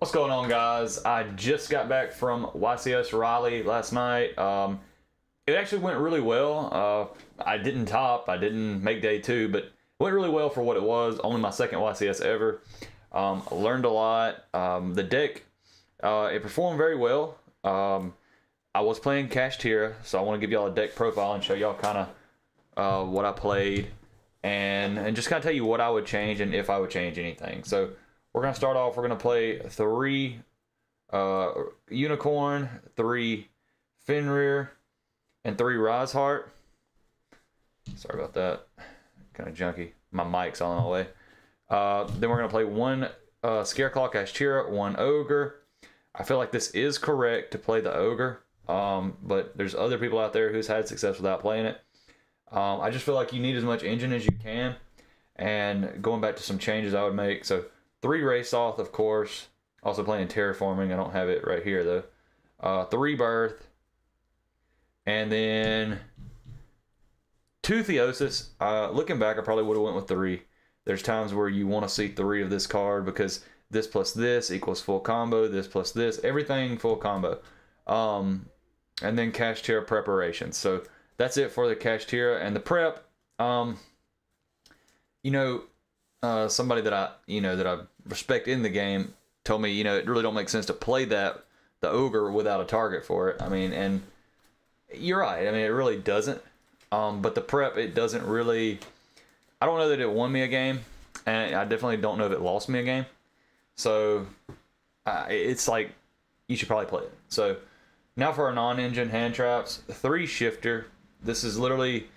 What's going on, guys? I just got back from YCS Raleigh last night. It actually went really well. I didn't top, I didn't make day two, but it went really well for what it was. Only my second YCS ever. I learned a lot. The deck, it performed very well. I was playing Kashtira, so I want to give y'all a deck profile and show y'all kind of what I played, and just kind of tell you what I would change and if I would change anything. So we're going to start off, we're going to play 3 Unicorn, 3 Fenrir, and 3 Rise Heart. Sorry about that. Kind of junky. My mic's on the way. Then we're going to play 1 Scareclaw Kashtira, 1 Ogre. I feel like this is correct to play the Ogre, but there's other people out there who's had success without playing it. I just feel like you need as much engine as you can, and going back to some changes I would make. So 3 Race Off, of course. Also playing Terraforming. I don't have it right here though. 3 Birth, and then 2 Theosis. Looking back, I probably would have went with 3. There's times where you want to see 3 of this card because this plus this equals full combo. This plus this, everything full combo. And then Kashtira preparation. So that's it for the Kashtira and the prep. Somebody that I respect in the game told me, it really don't make sense to play the Ogre without a target for it. I mean, and you're right. I mean, it really doesn't. But the prep, it doesn't really. I don't know that it won me a game, and I definitely don't know if it lost me a game. So it's like you should probably play it. So now for our non-engine hand traps, 3 Shifter. This is literally.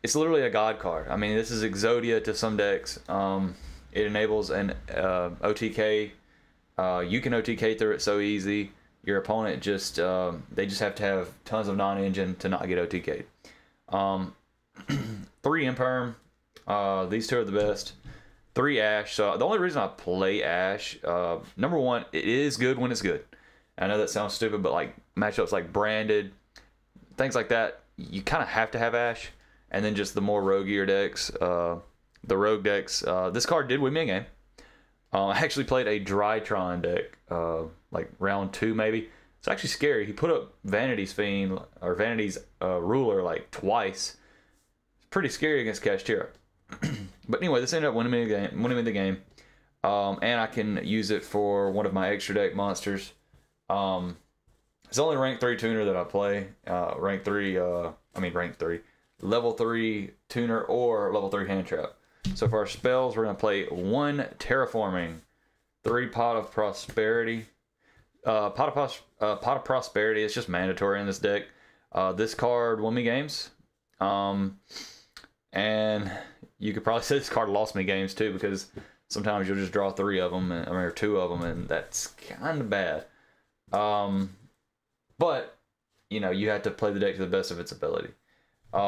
It's literally a god card. I mean, this is Exodia to some decks. It enables an OTK. You can OTK through it so easy. Your opponent just they just have to have tons of non-engine to not get OTK'd. 3 Imperm. These 2 are the best. 3 Ash. So the only reason I play Ash, number 1, it is good when it's good. I know that sounds stupid, but like matchups like Branded, things like that, you kind of have to have Ash. And then just the more roguier decks, the rogue decks. This card did win me a game. I actually played a Drytron deck, like round 2 maybe. It's actually scary. He put up Vanity's Fiend or Vanity's Ruler like twice. It's pretty scary against Kashtira. But anyway, this ended up winning me the game. And I can use it for one of my extra deck monsters. It's only rank 3 tuner that I play. Rank 3. Level 3 tuner or level 3 hand trap. So for our spells, we're going to play 1 Terraforming, 3 Pot of Prosperity. Pot of Prosperity is just mandatory in this deck. This card won me games. And you could probably say this card lost me games too, because sometimes you'll just draw 3 of them, or 2 of them, and that's kind of bad. But, you have to play the deck to the best of its ability. 3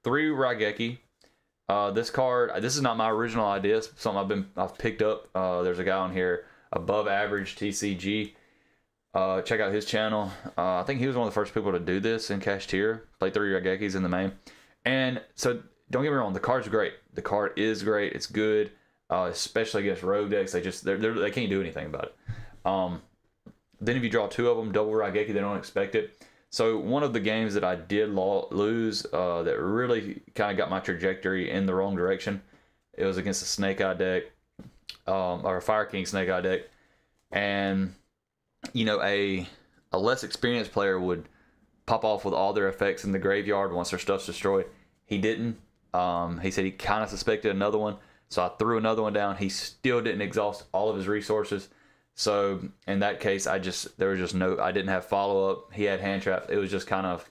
Raigeki. This card, this is not my original idea. It's something I've picked up. There's a guy on here, Above Average TCG. Check out his channel. I think he was one of the first people to do this in Kashtira. Play 3 Raigekis in the main. And so don't get me wrong, the card's great. The card is great. It's good, especially against rogue decks. They can't do anything about it. Then if you draw 2 of them, double Raigeki, they don't expect it. So one of the games that I did lose that really kind of got my trajectory in the wrong direction, it was against a Snake Eye deck, or a Fire King Snake Eye deck. And, a less experienced player would pop off with all their effects in the graveyard once their stuff's destroyed. He didn't. He said he kind of suspected another one. So I threw another one down. He still didn't exhaust all of his resources. So in that case, I didn't have follow-up. He had hand traps. It was just kind of,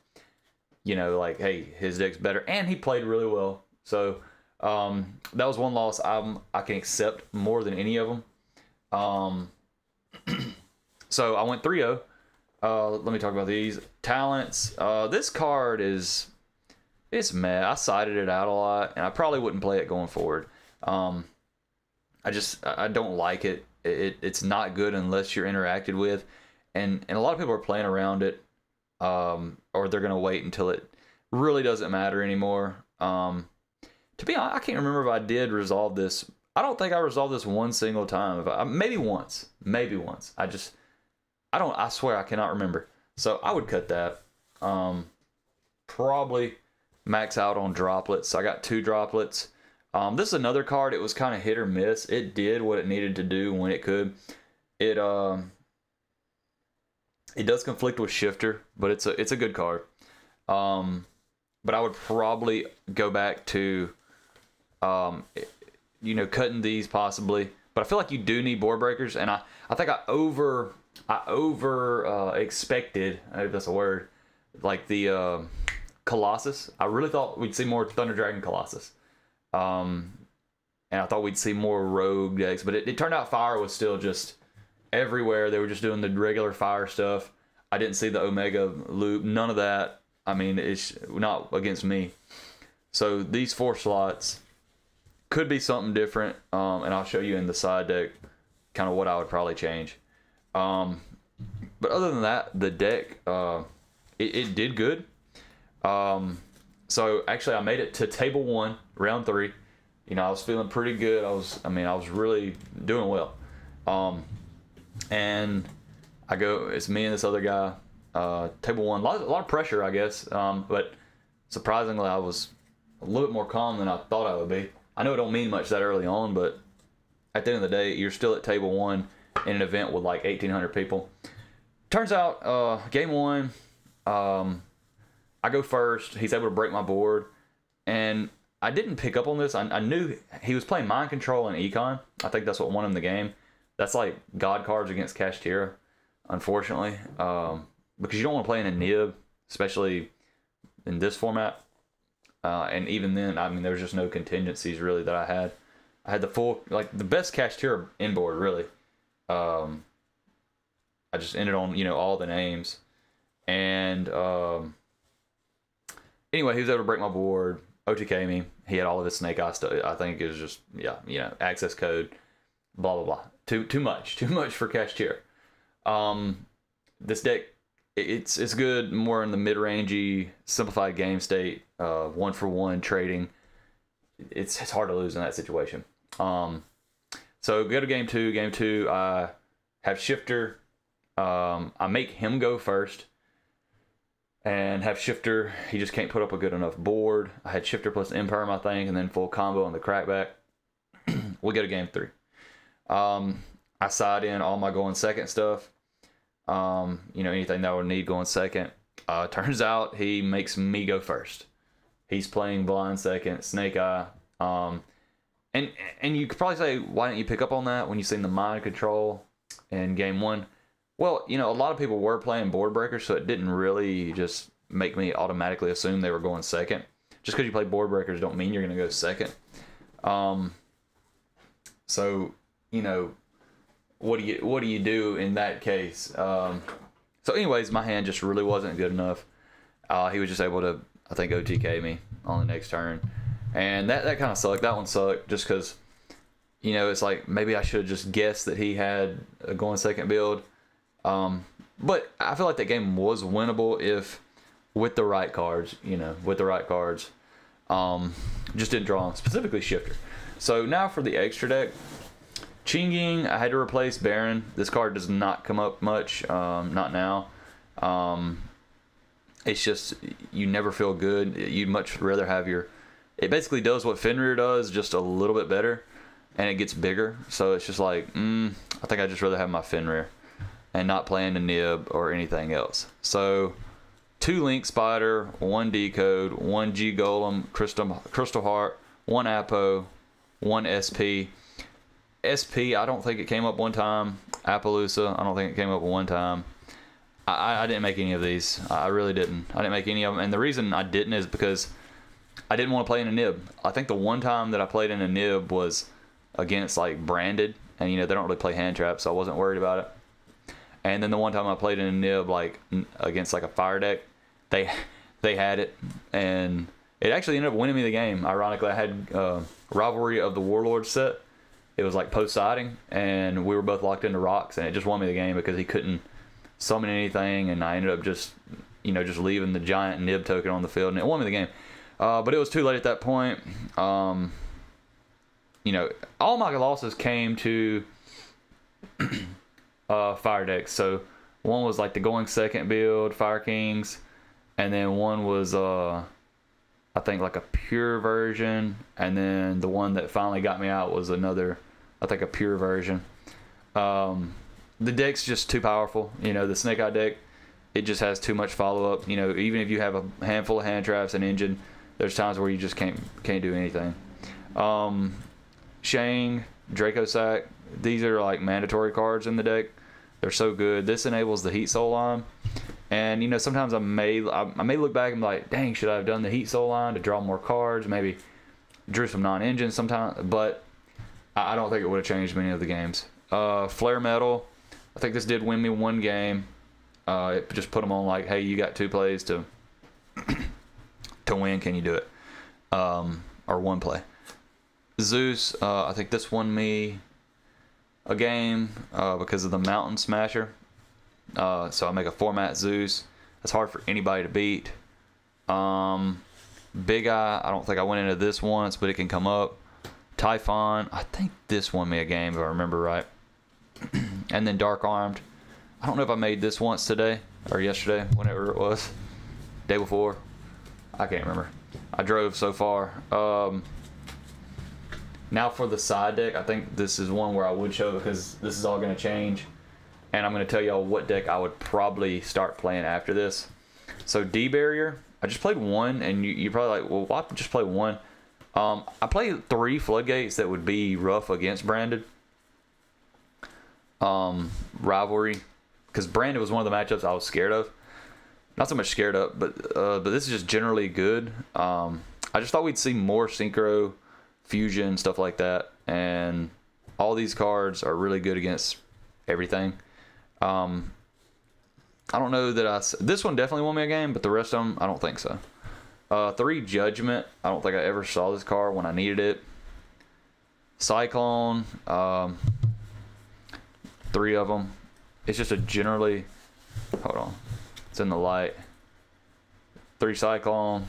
like, hey, his deck's better. And he played really well. So that was one loss I can accept more than any of them. So I went 3-0. Let me talk about these. Talents. This card it's meh. I sided it out a lot, and I probably wouldn't play it going forward. I don't like it. It's not good unless you're interacted with, and a lot of people are playing around it, or they're gonna wait until it really doesn't matter anymore. To be honest, I can't remember if I did resolve this I don't think I resolved this one single time. Maybe once. Maybe once. I swear I cannot remember. So I would cut that. Probably max out on droplets. I got 2 droplets. This is another card. It was kind of hit or miss. It did what it needed to do when it could. It does conflict with Shifter, but it's a good card. But I would probably go back to, cutting these possibly. But I feel like you do need board breakers, and I think I over expected, if that's a word, like the Colossus. I really thought we'd see more Thunder Dragon Colossus. And I thought we'd see more rogue decks, but it turned out fire was still just everywhere. They were just doing the regular fire stuff. I didn't see the Omega loop, none of that. I mean, it's not against me. So these 4 slots could be something different, and I'll show you in the side deck kind of what I would probably change. But other than that, the deck, it did good. So actually I made it to table 1, round 3. I was feeling pretty good. I was really doing well. And it's me and this other guy, table 1, a lot of pressure, I guess. But surprisingly, I was a little bit more calm than I thought I would be. I know it don't mean much that early on, but at the end of the day, you're still at table 1 in an event with like 1,800 people. Turns out, game 1, I go first. He's able to break my board, and I didn't pick up on this. I knew he was playing Mind Control and Econ. I think that's what won him the game. That's like God cards against Kashtira, unfortunately, because you don't want to play in a nib, especially in this format. And even then, I mean, there was just no contingencies really that I had. I had the full, like the best Kashtira inboard really. I just ended on all the names, and anyway, he was able to break my board, OTK me. He had all of his Snake Eye stuff. I think it was just access code, blah blah blah. Too much for Kashtira. This deck, it's good more in the mid-rangey simplified game state, 1-for-1 trading. It's hard to lose in that situation. So go to game 2. Game 2, I have Shifter. I make him go first, and have Shifter. He just can't put up a good enough board. I had Shifter plus Imperm, I think, and then full combo on the crackback. We go to game 3. I side in all my going second stuff. Anything that I would need going second. Turns out he makes me go first. He's playing blind second, Snake Eye. And you could probably say, why didn't you pick up on that when you seen the Mind Control in game 1? Well, a lot of people were playing board breakers, so it didn't really just make me automatically assume they were going second. Just because you play board breakers don't mean you're going to go second. So, what do you do in that case? So anyways, my hand just really wasn't good enough. He was just able to, I think, OTK me on the next turn. And that kind of sucked. That one sucked just because, it's like maybe I should have just guessed that he had a going second build. But I feel like that game was winnable if with the right cards, just didn't draw him, specifically Shifter. So now for the extra deck. Chinging, I had to replace Baron. This card does not come up much, not now. It's just, you never feel good. You'd much rather have it basically does what Fenrir does, just a little bit better, and it gets bigger. So it's just like, I think I'd just rather have my Fenrir and not playing a nib or anything else. So 2 Link Spider, 1 Decode, 1 G Golem, Crystal Heart, 1 Apo, 1 SP. SP, I don't think it came up one time. Appaloosa, I don't think it came up one time. I didn't make any of these. I really didn't. I didn't make any of them. And the reason I didn't is because I didn't want to play in a nib. I think the one time that I played in a nib was against like Branded. And they don't really play hand traps, so I wasn't worried about it. And then the one time I played in a nib like against like a fire deck, they had it. And it actually ended up winning me the game. Ironically, I had Rivalry of the Warlord set. It was like post-siding, and we were both locked into rocks, and it just won me the game because he couldn't summon anything, and I ended up just leaving the giant nib token on the field, and it won me the game. But it was too late at that point. all my losses came to fire decks. So one was like the going second build, Fire Kings, and then one was I think like a pure version, and then the one that finally got me out was another, I think a pure version. The deck's just too powerful. The Snake Eye deck, it just has too much follow up. Even if you have a handful of hand traps and engine, there's times where you just can't do anything. Shang, Draco Sack, these are like mandatory cards in the deck. They're so good. This enables the Heat Soul line, and sometimes I may look back and be like, dang, should I have done the Heat Soul line to draw more cards? Maybe drew some non-engine sometimes, but I don't think it would have changed many of the games. Flare Metal, I think this did win me one game. It just put them on like, hey, you got 2 plays to win. Can you do it? Or 1 play. Zeus, I think this won me a game because of the Mountain Smasher. So I make a format Zeus. That's hard for anybody to beat. Big Eye, I don't think I went into this once, but it can come up. Typhon, I think this won me a game if I remember right. And then Dark Armed, I don't know if I made this once today or yesterday, whenever it was, day before, I can't remember. I drove so far. Now for the side deck, I think this is one where I would show because this is all going to change, and I'm going to tell y'all what deck I would probably start playing after this. So D Barrier, I just played one, and you're probably like, well, why just play one? I played 3 Floodgates that would be rough against Branded. Rivalry, because Branded was one of the matchups I was scared of. Not so much scared of, but this is just generally good. I just thought we'd see more Synchro, Fusion, stuff like that, and all these cards are really good against everything. I don't know that this one definitely won me a game, but the rest of them, I don't think so. 3 Judgment, I don't think I ever saw this card when I needed it. Cyclone, 3 of them. It's just a generally, hold on, it's in the light. 3 Cyclone,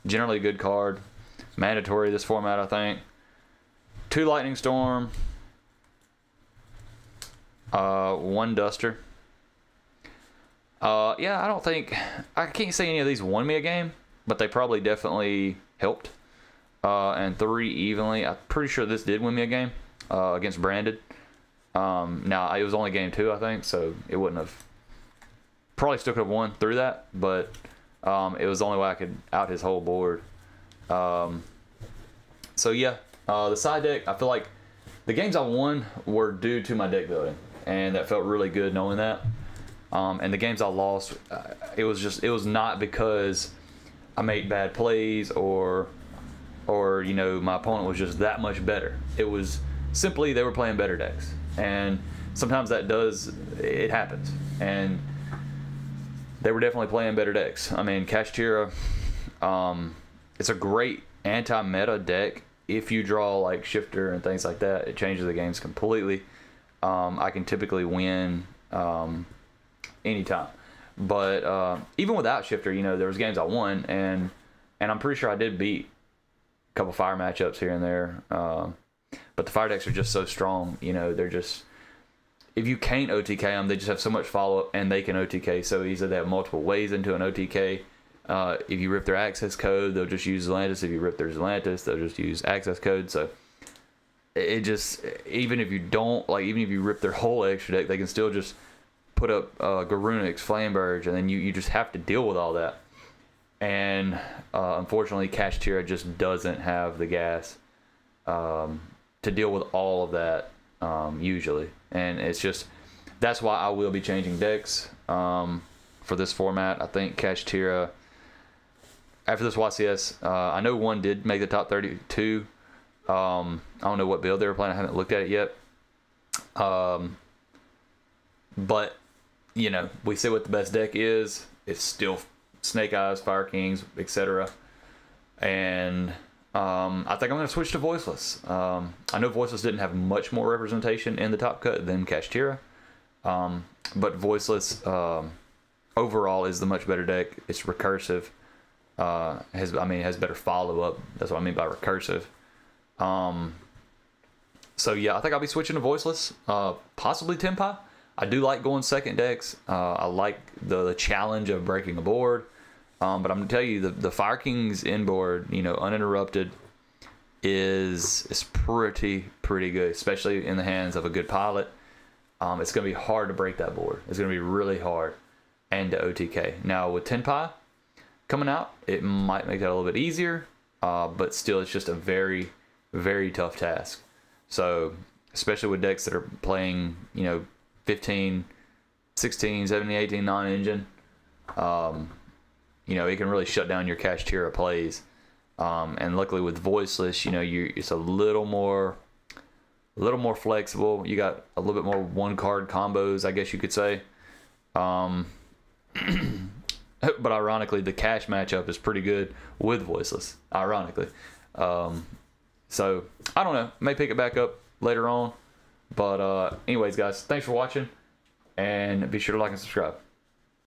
generally good card. Mandatory this format, I think. 2 Lightning Storm, 1 Duster. Yeah, I can't say any of these won me a game, but they probably definitely helped. And 3 Evenly, I'm pretty sure this did win me a game against Branded. Now it was only game 2, I think, so it wouldn't have, probably still could have won through that, but it was the only way I could out his whole board. So yeah, the side deck, I feel like the games I won were due to my deck building, and that felt really good knowing that. And the games I lost, it was not because I made bad plays or my opponent was just that much better. It was simply they were playing better decks, and sometimes it happens, and they were definitely playing better decks. I mean, Kashtira, it's a great anti-meta deck if you draw like Shifter and things like that. It changes the games completely. I can typically win anytime, but even without Shifter, there was games I won, and I'm pretty sure I did beat a couple fire matchups here and there. But the fire decks are just so strong. They're just, if you can't OTK them, they just have so much follow up, and they can OTK so easily. They have multiple ways into an OTK. If you rip their access code, they'll just use Zelantis. If you rip their Zelantis, they'll just use access code. So it just, even if you rip their whole extra deck, they can still just put up Garunix, Flameburge, and then you just have to deal with all that. And unfortunately, Kashtira just doesn't have the gas to deal with all of that usually. And it's just, that's why I will be changing decks for this format. I think Kashtira, after this YCS, I know one did make the top 32. I don't know what build they were playing. I haven't looked at it yet. But, we see what the best deck is. It's still Snake Eyes, Fire Kings, etc. And I think I'm going to switch to Voiceless. I know Voiceless didn't have much more representation in the top cut than Kashtira. But Voiceless overall is the much better deck. It's recursive. Has better follow-up. That's what I mean by recursive. So yeah, I think I'll be switching to voiceless, possibly Tempai. I do like going second decks. I like the challenge of breaking a board. But I'm gonna tell you, the Fire King's inboard, you know, uninterrupted, is pretty good, especially in the hands of a good pilot. It's gonna be hard to break that board. It's gonna be really hard, and to OTK. Now with Tenpai coming out, it might make that a little bit easier, but still, it's just a very tough task. So especially with decks that are playing, you know, 15, 16, 17, 18, non-engine, you know, it can really shut down your Kashtira plays. And luckily with voiceless, you know, it's a little more flexible. You got a little bit more one-card combos, I guess you could say. But ironically, the cash matchup is pretty good with voiceless, ironically. So I don't know, may pick it back up later on. But anyways, guys, thanks for watching, and be sure to like and subscribe.